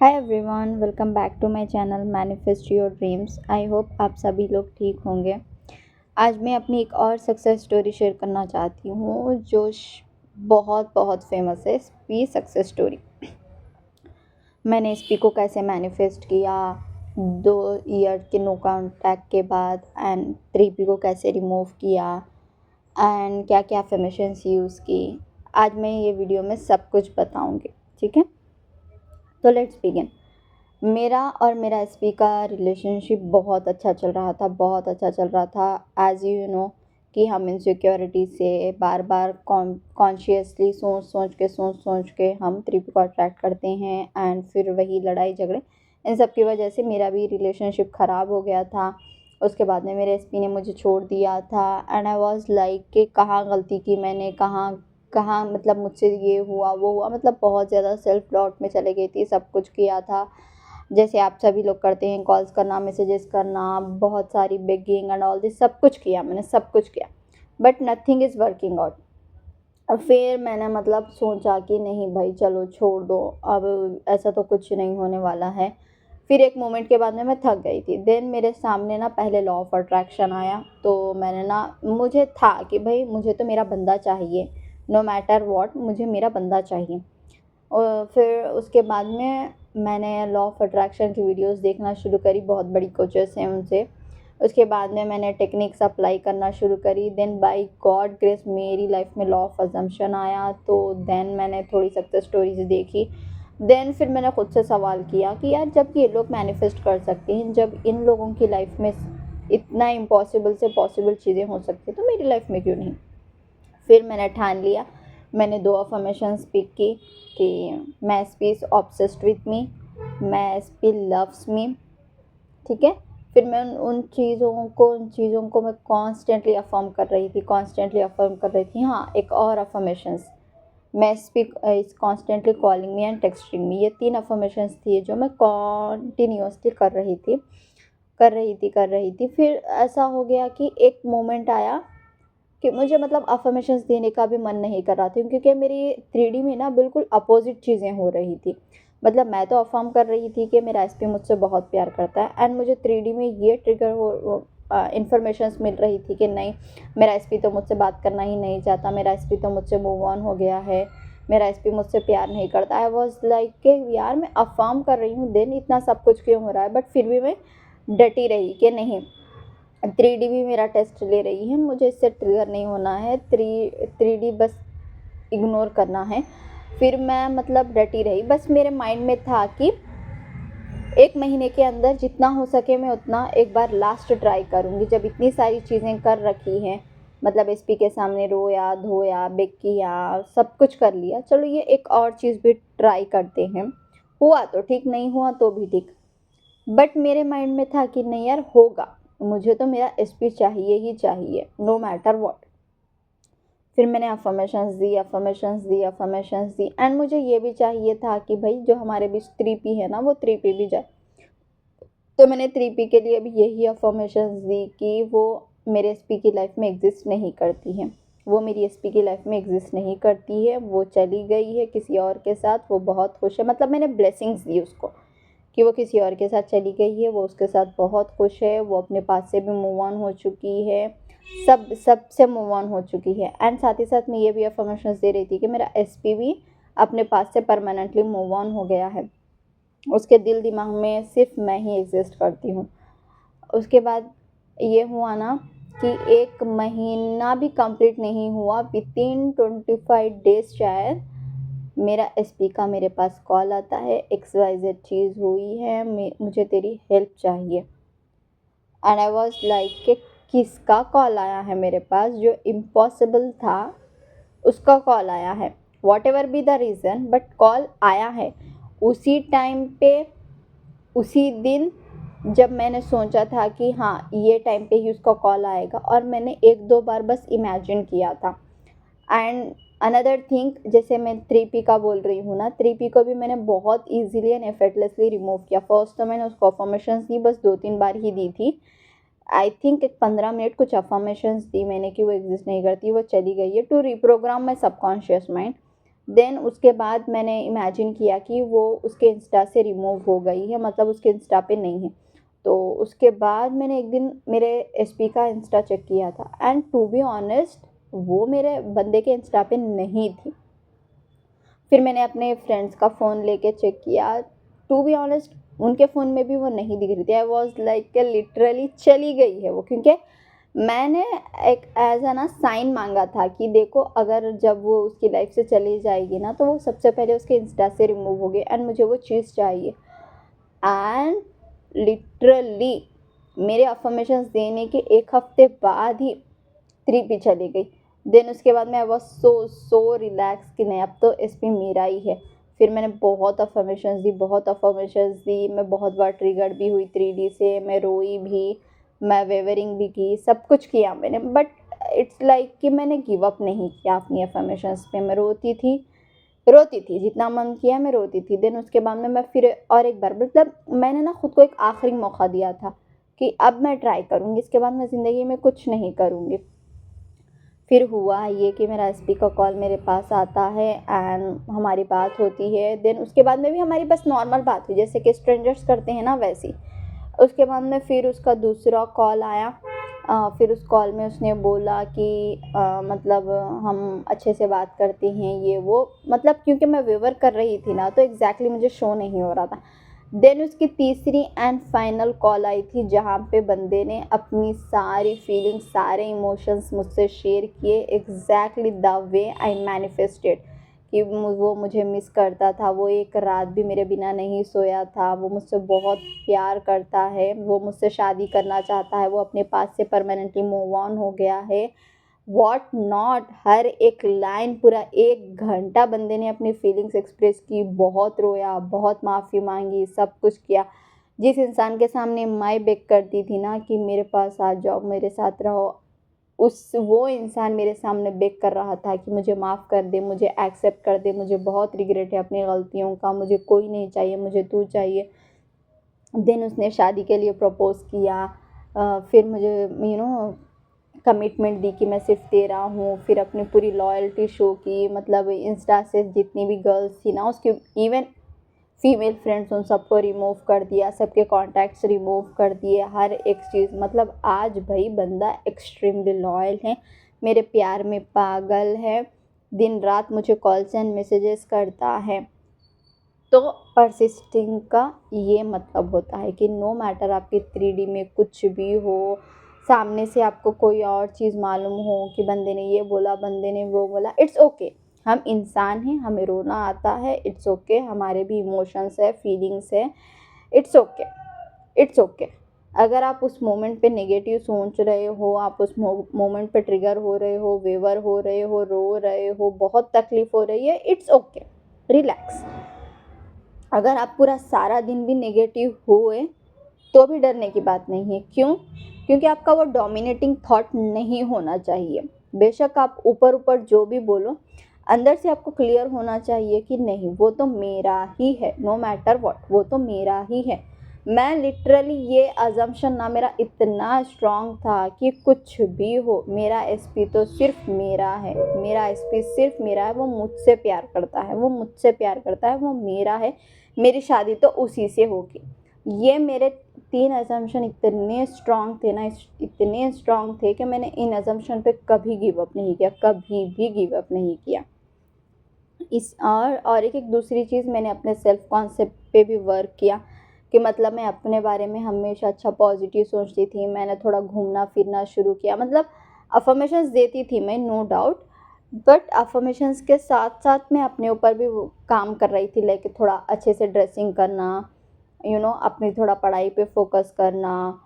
Hi everyone, welcome back to my channel manifest your dreams. I hope आप सभी लोग ठीक होंगे। आज मैं अपनी एक और सक्सेस स्टोरी शेयर करना चाहती हूँ जो बहुत बहुत फेमस है, स्पी सक्सेस स्टोरी। मैंने स्पी को कैसे मैनिफेस्ट किया, 2 ईयर के नो कॉन्टैक्ट के बाद, एंड 3P को कैसे रिमूव किया, एंड क्या क्या अफर्मेशंस यूज़ की। आज मैं ये वीडियो में सब कुछ बताऊँगी। ठीक है, तो लेट्स बिगिन। मेरा और मेरा एसपी का रिलेशनशिप बहुत अच्छा चल रहा था, बहुत अच्छा चल रहा था। एज़ यू नो कि हम इनसिक्योरिटी से बार बार कॉन्शियसली सोच सोच के हम 3P को अट्रैक्ट करते हैं, एंड फिर वही लड़ाई झगड़े, इन सब की वजह से मेरा भी रिलेशनशिप ख़राब हो गया था। उसके बाद में मेरे एसपी ने मुझे छोड़ दिया था, एंड आई वाज लाइक कि कहाँ गलती की मैंने, कहाँ कहाँ मतलब मुझसे ये हुआ वो हुआ, मतलब बहुत ज़्यादा सेल्फ डाउट में चले गई थी। सब कुछ किया था जैसे आप सभी लोग करते हैं, कॉल्स करना, मैसेजेस करना, बहुत सारी बेगिंग एंड ऑल दिस, सब कुछ किया मैंने, सब कुछ किया, but nothing is working out. और फिर मैंने मतलब सोचा कि नहीं भाई चलो छोड़ दो, अब ऐसा तो कुछ नहीं होने वाला है। फिर एक मोमेंट के बाद में मैं थक गई थी। देन मेरे सामने ना पहले लॉ ऑफ अट्रैक्शन आया, तो मैंने ना, मुझे था कि भाई मुझे तो मेरा बंदा चाहिए, नो मैटर वॉट, मुझे मेरा बंदा चाहिए। और फिर उसके बाद में मैंने लॉ ऑफ अट्रैक्शन की वीडियोस देखना शुरू करी, बहुत बड़ी कोचेस हैं उनसे। उसके बाद में मैंने टेक्निक्स अप्लाई करना शुरू करी। देन बाय गॉड ग्रेस मेरी लाइफ में लॉ ऑफ अजम्पशन आया, तो देन मैंने थोड़ी सक्सेस स्टोरीज देखी। देन फिर मैंने खुद से सवाल किया कि यार जब ये लोग मैनिफेस्ट कर सकते हैं, जब इन लोगों की लाइफ में इतना इम्पॉसिबल से पॉसिबल चीज़ें हो सकती तो मेरी लाइफ में क्यों नहीं। फिर मैंने ठान लिया, मैंने 2 अफ़र्मेशंस पिक की कि मैं SP is obsessed with me, मैं एसपी लव्स मी। ठीक है, फिर मैं उन चीज़ों को मैं कॉन्स्टेंटली अफ़र्म कर रही थी। हाँ, एक और affirmations, my SP is constantly calling me and texting me. ये 3 अफ़र्मेशंस थी जो मैं कॉन्टिन्यूअसली कर रही थी। फिर ऐसा हो गया कि एक मोमेंट आया कि मुझे मतलब अफ़र्मेशंस देने का भी मन नहीं कर रहा था, क्योंकि मेरी 3D में ना बिल्कुल अपोज़िट चीज़ें हो रही थी। मतलब मैं तो अफ़र्म कर रही थी कि मेरा एसपी मुझसे बहुत प्यार करता है, एंड मुझे 3D में ये ट्रिगर इन्फॉर्मेशंस मिल रही थी कि नहीं, मेरा एसपी तो मुझसे बात करना ही नहीं चाहता, मेरा एसपी तो मुझसे मूव ऑन हो गया है, मेरा एसपी मुझसे प्यार नहीं करता। आई वाज़ लाइक कि यार मैं अफ़र्म कर रही हूँ, देन इतना सब कुछ क्यों हो रहा है। बट फिर भी मैं डटी रही कि नहीं, 3D भी मेरा टेस्ट ले रही है, मुझे इससे ट्रिगर नहीं होना है, 3D बस इग्नोर करना है। फिर मैं मतलब डटी रही, बस मेरे माइंड में था कि 1 महीने के अंदर जितना हो सके मैं उतना एक बार लास्ट ट्राई करूँगी। जब इतनी सारी चीज़ें कर रखी हैं, मतलब एसपी के सामने रोया धोया बेक किया, सब कुछ कर लिया, चलो ये एक और चीज़ भी ट्राई करते हैं। हुआ तो ठीक, नहीं हुआ तो भी ठीक, बट मेरे माइंड में था कि नहीं यार होगा, मुझे तो मेरा एसपी चाहिए ही चाहिए, नो मैटर व्हाट। फिर मैंने अफर्मेशंस दी एंड मुझे ये भी चाहिए था कि भाई जो हमारे बीच 3P है ना, वो 3P भी जाए। तो मैंने 3P के लिए भी यही अफर्मेशंस दी कि वो मेरे एसपी की लाइफ में एग्जिस्ट नहीं करती है, वो मेरी एसपी की लाइफ में एग्जिस्ट नहीं करती है, वो चली गई है किसी और के साथ, वो बहुत खुश है। मतलब मैंने ब्लेसिंग्स दी उसको कि वो किसी और के साथ चली गई है, वो उसके साथ बहुत खुश है, वो अपने पास से भी मूव ऑन हो चुकी है, सब से मूव ऑन हो चुकी है। एंड साथ ही साथ मैं ये भी अफर्मेशंस दे रही थी कि मेरा एसपी भी अपने पास से परमानेंटली मूव ऑन हो गया है, उसके दिल दिमाग में सिर्फ मैं ही एग्जिस्ट करती हूँ। उसके बाद ये हुआ ना कि 1 महीना भी कंप्लीट नहीं हुआ, वितिन 25 डेज शायद, मेरा एसपी का मेरे पास कॉल आता है, XYZ चीज़ हुई है, मुझे तेरी हेल्प चाहिए। एंड आई वॉज लाइक कि किसका कॉल आया है मेरे पास, जो इम्पॉसिबल था उसका कॉल आया है। What ever be the reason, but call आया है उसी टाइम पे, उसी दिन जब मैंने सोचा था कि हाँ ये टाइम पे ही उसका कॉल आएगा, और मैंने 1-2 बार बस इमेजिन किया था। एंड अनदर थिंग, जैसे मैं 3P का बोल रही हूँ ना, 3P को भी मैंने बहुत ईजिली एंड एफर्टलेसली रिमूव किया। फर्स्ट तो मैंने उसको अफर्मेशंस दी, बस 2-3 बार ही दी थी। आई थिंक एक 15 मिनट कुछ अफर्मेशंस दी मैंने कि वो एग्जिस्ट नहीं करती, वो चली गई है, to reprogram my subconscious mind. Then उसके बाद मैंने इमेजिन किया कि वो उसके इंस्टा से रिमूव हो गई है, मतलब उसके इंस्टा पे नहीं है। तो उसके बाद मैंने एक दिन मेरे एसपी का इंस्टा चेक किया था एंड टू बी ऑनेस्ट वो मेरे बंदे के इंस्टा पे नहीं थी। फिर मैंने अपने फ्रेंड्स का फ़ोन लेके चेक किया, टू बी ऑनेस्ट उनके फ़ोन में भी वो नहीं दिख रही थी। आई वाज़ लाइक लिटरली चली गई है वो, क्योंकि मैंने एक एज़ अ ना साइन माँगा था कि देखो अगर जब वो उसकी लाइफ़ से चली जाएगी ना, तो वो सबसे पहले उसके इंस्टा से रिमूव होगी एंड मुझे वो चीज़ चाहिए। एंड लिटरली मेरे अफ़र्मेशंस देने के 1 हफ़्ते बाद ही ट्रिप चली गई। देन उसके बाद मैं आई वाज़ सो रिलैक्स कि नहीं, अब तो एसपी मेरा ही है। फिर मैंने बहुत अफ़र्मेशंस दी, मैं बहुत बार ट्रिगर्ड भी हुई 3D से, मैं रोई भी, मैं वेवरिंग भी की, सब कुछ किया मैंने, बट इट्स लाइक कि मैंने गिव अप नहीं किया अपनी अफ़र्मेशंस पे। मैं रोती थी, जितना मन किया मैं रोती थी। देन उसके बाद में मैं फिर और एक बार, मतलब मैंने ना खुद को एक आखिरी मौका दिया था कि अब मैं ट्राई करूँगी, इसके बाद मैं ज़िंदगी में कुछ नहीं करूँगी। फिर हुआ ये कि मेरा एसपी का कॉल मेरे पास आता है एंड हमारी बात होती है। देन उसके बाद में भी हमारी बस नॉर्मल बात हुई, जैसे कि स्ट्रेंजर्स करते हैं ना वैसी। उसके बाद में फिर उसका दूसरा कॉल आया। फिर उस कॉल में उसने बोला कि मतलब हम अच्छे से बात करते हैं ये वो, मतलब क्योंकि मैं वेवर कर रही थी ना, तो एग्जैक्टली मुझे शो नहीं हो रहा था। देन उसकी तीसरी एंड फाइनल कॉल आई थी, जहाँ पे बंदे ने अपनी सारी फीलिंग्स, सारे इमोशंस मुझसे शेयर किए exactly the way I manifested, कि वो मुझे मिस करता था, वो एक रात भी मेरे बिना नहीं सोया था, वो मुझसे बहुत प्यार करता है, वो मुझसे शादी करना चाहता है, वो अपने पास से परमानेंटली मूव ऑन हो गया है, व्हाट नॉट। हर एक लाइन पूरा 1 घंटा बंदे ने अपनी फीलिंग्स एक्सप्रेस की, बहुत रोया, बहुत माफ़ी मांगी, सब कुछ किया। जिस इंसान के सामने माई बेक करती थी ना कि मेरे पास आ जाओ, मेरे साथ रहो, उस वो इंसान मेरे सामने बेक कर रहा था कि मुझे माफ़ कर दे, मुझे एक्सेप्ट कर दे, मुझे बहुत रिग्रेट है अपनी गलतियों का, मुझे कोई नहीं चाहिए, मुझे तू चाहिए। देन उसने शादी के लिए प्रपोज़ किया। फिर मुझे कमिटमेंट दी कि मैं सिर्फ तेरा हूँ। फिर अपनी पूरी लॉयल्टी शो की, मतलब इंस्टा से जितनी भी गर्ल्स थी ना उसके, इवन फीमेल फ्रेंड्स, उन सबको रिमूव कर दिया, सबके कॉन्टैक्ट्स रिमूव कर दिए, हर एक चीज़। मतलब आज भाई बंदा एक्सट्रीमली लॉयल है, मेरे प्यार में पागल है, दिन रात मुझे कॉल्स एंड मैसेजेस करता है। तो परसिस्टिंग का ये मतलब होता है कि नो मैटर आपकी 3D में कुछ भी हो, सामने से आपको कोई और चीज़ मालूम हो कि बंदे ने ये बोला, बंदे ने वो बोला, इट्स ओके। हम इंसान हैं, हमें रोना आता है, इट्स ओके। हमारे भी इमोशंस है, फीलिंग्स है, इट्स ओके, इट्स ओके। अगर आप उस मोमेंट पे नेगेटिव सोच रहे हो, आप उस मोमेंट पे ट्रिगर हो रहे हो, वेवर हो रहे हो, रो रहे हो, बहुत तकलीफ हो रही है, इट्स ओके, रिलैक्स। अगर आप पूरा सारा दिन भी नेगेटिव हुए तो भी डरने की बात नहीं है। क्यों? क्योंकि आपका वो डोमिनेटिंग थॉट नहीं होना चाहिए। बेशक आप ऊपर ऊपर जो भी बोलो, अंदर से आपको क्लियर होना चाहिए कि नहीं, वो तो मेरा ही है, नो मैटर व्हाट, वो तो मेरा ही है। मैं लिटरली ये अजम्पशन ना मेरा इतना स्ट्रॉन्ग था कि कुछ भी हो, मेरा एसपी तो सिर्फ मेरा है, मेरा एसपी सिर्फ मेरा है, वो मुझसे प्यार करता है, वो मुझसे प्यार करता है, वो मेरा है, मेरी शादी तो उसी से होगी। ये मेरे 3 अजम्पशन इतने स्ट्रॉन्ग थे ना, इतने स्ट्रॉन्ग थे कि मैंने इन अजम्पशन पे कभी गिव अप नहीं किया, कभी भी गिव अप नहीं किया। इस और एक दूसरी चीज़, मैंने अपने सेल्फ कॉन्सेप्ट पे भी वर्क किया कि मतलब मैं अपने बारे में हमेशा अच्छा पॉजिटिव सोचती थी। मैंने थोड़ा घूमना फिरना शुरू किया, मतलब अफर्मेशंस देती थी मैं, नो डाउट, बट अफर्मेशंस के साथ साथ मैं अपने ऊपर भी वो काम कर रही थी, लाइक थोड़ा अच्छे से ड्रेसिंग करना, अपनी थोड़ा पढ़ाई पे फोकस करना,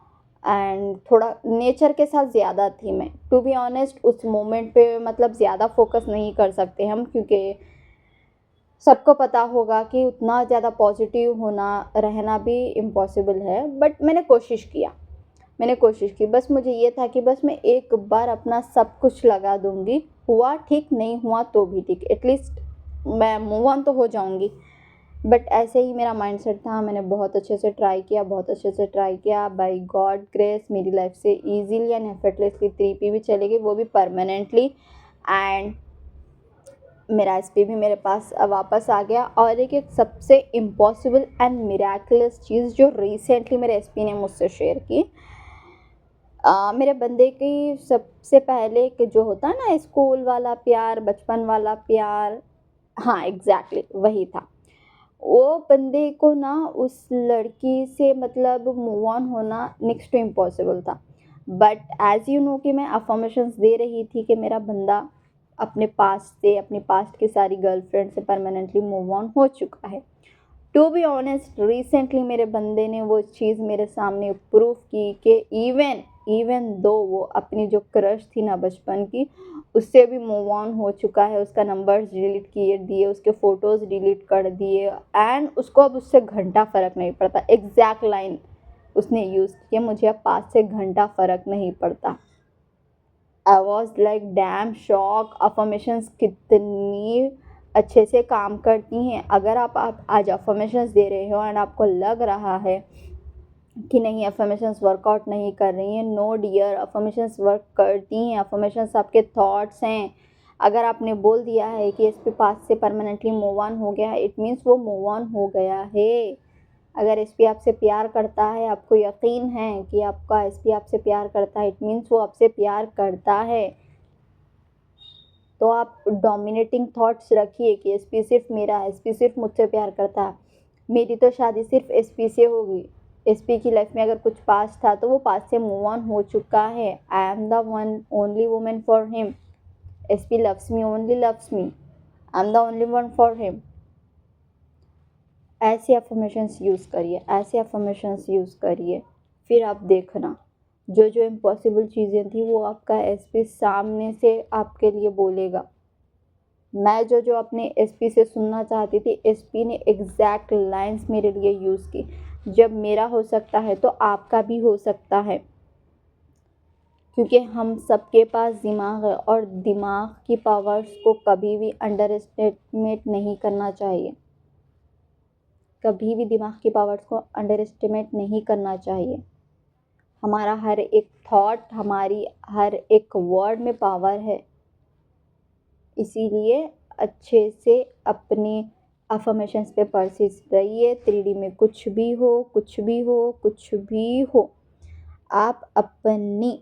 एंड थोड़ा नेचर के साथ ज़्यादा थी मैं, टू बी ऑनेस्ट। उस मोमेंट पे मतलब ज़्यादा फोकस नहीं कर सकते हम, क्योंकि सबको पता होगा कि उतना ज़्यादा पॉजिटिव होना, रहना भी इम्पॉसिबल है, बट मैंने कोशिश की। बस मुझे ये था कि बस मैं एक बार अपना सब कुछ लगा दूँगी, हुआ ठीक, नहीं हुआ तो भी ठीक, एटलीस्ट मैं मूव ऑन तो हो जाऊँगी। बट ऐसे ही मेरा माइंडसेट था। मैंने बहुत अच्छे से ट्राई किया, बहुत अच्छे से ट्राई किया, बाय गॉड ग्रेस मेरी लाइफ से ईज़िली एंड एफर्टलेसली 3P भी चली गई, वो भी परमानेंटली। एंड मेरा एसपी भी मेरे पास वापस आ गया। और एक सबसे इम्पॉसिबल एंड मिराकुलस चीज़ जो रिसेंटली मेरे एसपी ने मुझसे शेयर की, मेरे बंदे की सबसे पहले कि जो होता है ना स्कूल वाला प्यार, बचपन वाला प्यार, हाँ एग्जैक्टली वही था। वो बंदे को ना उस लड़की से मतलब मूव ऑन होना नेक्स्ट टू इम्पॉसिबल था। बट एज़ यू नो कि मैं अफर्मेशंस दे रही थी कि मेरा बंदा अपने पास्ट से, अपनी पास्ट की सारी गर्लफ्रेंड से परमानेंटली मूव ऑन हो चुका है। टू बी ऑनेस्ट रिसेंटली मेरे बंदे ने वो चीज़ मेरे सामने प्रूव की कि इवन इवन दो वो अपनी जो क्रश थी ना बचपन की, उससे भी मूव ऑन हो चुका है। उसका नंबर्स डिलीट किए दिए, उसके फ़ोटोज़ डिलीट कर दिए एंड उसको अब उससे घंटा फ़र्क नहीं पड़ता। एग्जैक्ट लाइन उसने यूज़ की, मुझे अब 5 से घंटा फ़र्क नहीं पड़ता। I was like damn shock. Affirmations कितनी अच्छे से काम करती हैं। अगर आप आज अफर्मेशंस दे रहे हो एंड आपको लग रहा है कि नहीं अफर्मेशंस वर्कआउट नहीं कर रही हैं, नो डियर, अफर्मेशंस वर्क करती हैं। अफर्मेशंस आपके थॉट्स हैं। अगर आपने बोल दिया है कि इस पे पास से परमानेंटली मूव ऑन हो गया है, इट मीन्स वो मूव ऑन हो गया है। अगर एसपी आपसे प्यार करता है, आपको यकीन है कि आपका एसपी आपसे प्यार करता है, इट मीन्स वो आपसे प्यार करता है। तो आप डोमिनेटिंग थॉट्स रखिए कि एसपी सिर्फ मेरा है, एसपी सिर्फ मुझसे प्यार करता है, मेरी तो शादी सिर्फ एसपी से होगी। एसपी की लाइफ में अगर कुछ पास था तो वो पास से मूव ऑन हो चुका है। I am the one only women for him. SP loves me, only loves me. I am the only one for him. ऐसे अफर्मेशंस यूज़ करिए, ऐसे अफर्मेशंस यूज़ करिए। फिर आप देखना जो जो इम्पॉसिबल चीज़ें थी वो आपका एसपी सामने से आपके लिए बोलेगा। मैं जो जो अपने एसपी से सुनना चाहती थी, एसपी ने एग्जैक्ट लाइंस मेरे लिए यूज़ की। जब मेरा हो सकता है तो आपका भी हो सकता है, क्योंकि हम सबके पास दिमाग है और दिमाग की पावर्स को कभी भी अंडर एस्टिमेट नहीं करना चाहिए। कभी भी दिमाग की पावर्स को अंडर एस्टिमेट नहीं करना चाहिए। हमारा हर एक थॉट, हमारी हर एक वर्ड में पावर है। इसीलिए अच्छे से अपने अफर्मेशंस पे परसिस्ट रहिए। 3D में कुछ भी हो, कुछ भी हो, कुछ भी हो, आप अपनी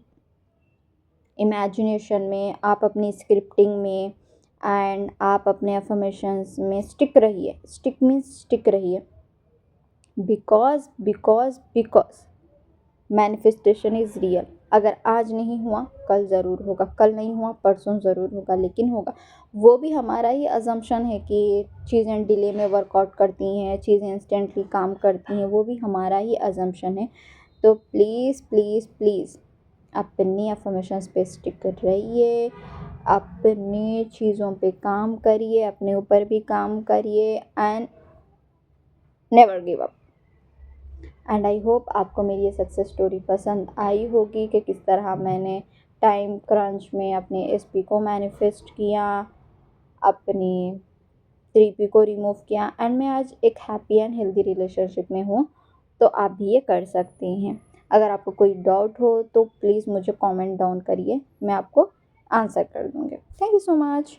इमेजिनेशन में, आप अपनी स्क्रिप्टिंग में एंड आप अपने अफर्मेशंस में स्टिक रहिए। स्टिक मीन्स स्टिक रहिए। Because manifestation is real. अगर आज नहीं हुआ कल ज़रूर होगा, कल नहीं हुआ परसों ज़रूर होगा, लेकिन होगा। वो भी हमारा ही अजम्पशन है कि चीज़ें डिले में वर्कआउट करती हैं, चीज़ें इंस्टेंटली काम करती हैं, वो भी हमारा ही अजम्पशन है। तो प्लीज़ प्लीज़ प्लीज़ अपनी अफर्मेशंस पे स्टिक रहिए, अपनी चीज़ों पे काम करिए, अपने ऊपर भी काम करिए and never give up. And I hope आपको मेरी ये सक्सेस स्टोरी पसंद आई होगी कि किस तरह मैंने टाइम क्रंच में अपने एसपी को मैनिफेस्ट किया, अपनी 3P को रिमूव किया एंड मैं आज एक हैप्पी एंड हेल्दी रिलेशनशिप में हूँ। तो आप भी ये कर सकते हैं। अगर आपको कोई डाउट हो तो प्लीज़ मुझे कमेंट डाउन करिए, मैं आपको आंसर कर दूँगी। Thank you so much.